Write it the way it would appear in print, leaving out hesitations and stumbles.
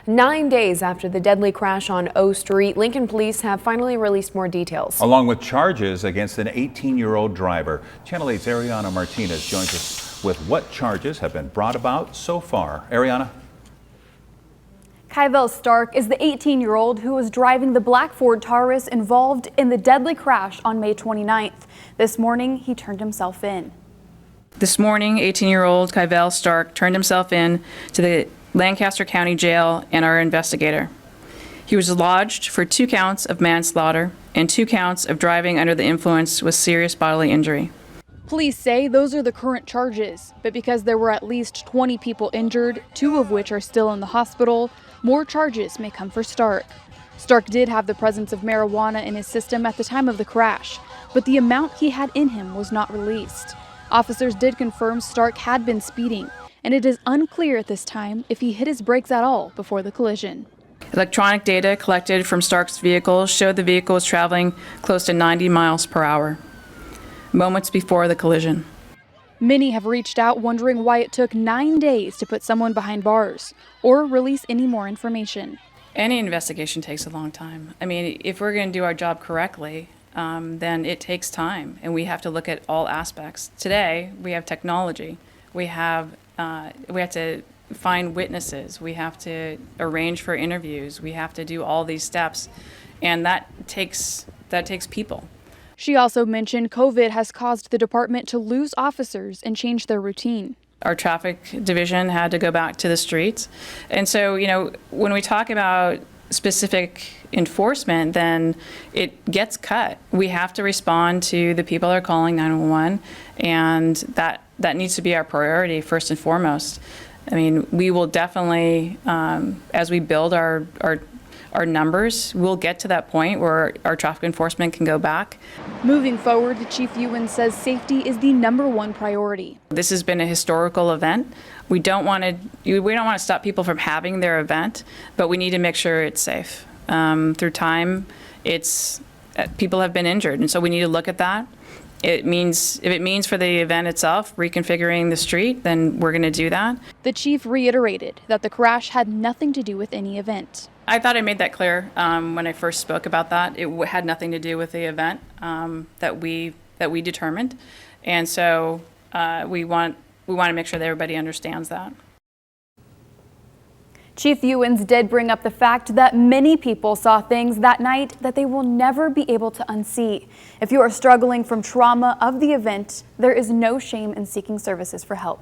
9 days after the deadly crash on O Street, Lincoln police have finally released more details. Along with charges against an 18-year-old driver. Channel 8's Ariana Martinez joins us with what charges have been brought about so far. Ariana? Kyvell-Stark is the 18-year-old who was driving the black Ford Taurus involved in the deadly crash on May 29th. This morning, he turned himself in. This morning, 18-year-old kyvell-Stark turned himself in to the Lancaster County Jail and our investigator. He was lodged for 2 counts of manslaughter and 2 counts of driving under the influence with serious bodily injury. Police say those are the current charges, but because there were at least 20 people injured, 2 of which are still in the hospital, more charges may come for Stark. Stark did have the presence of marijuana in his system at the time of the crash, but the amount he had in him was not released. Officers did confirm Stark had been speeding, and it is unclear at this time if he hit his brakes at all before the collision. Electronic data collected from Stark's vehicle showed the vehicle was traveling close to 90 miles per hour, moments before the collision. Many have reached out wondering why it took 9 days to put someone behind bars or release any more information. Any investigation takes a long time. I mean, if we're going to do our job correctly, then it takes time, and we have to look at all aspects. Today, we have technology. We have to find witnesses. We have to arrange for interviews. We have to do all these steps, and that takes people. She also mentioned COVID has caused the department to lose officers and change their routine. Our traffic division had to go back to the streets. And so, when we talk about specific enforcement, then it gets cut. We have to respond to the people that are calling 911, and that needs to be our priority first and foremost. I mean, we will definitely, as we build our numbers, we'll get to that point where our traffic enforcement can go back. Moving forward, Chief Ewins says safety is the #1 priority. This has been a historical event. We don't want to stop people from having their event, but we need to make sure it's safe. Through time, people have been injured, and so we need to look at that. If it means for the event itself reconfiguring the street, then we're going to do that. The chief reiterated that the crash had nothing to do with any event. I thought I made that clear when I first spoke about that. It had nothing to do with the event that we determined, and so we want to make sure that everybody understands that. Chief Ewins did bring up the fact that many people saw things that night that they will never be able to unsee. If you are struggling from trauma of the event, there is no shame in seeking services for help.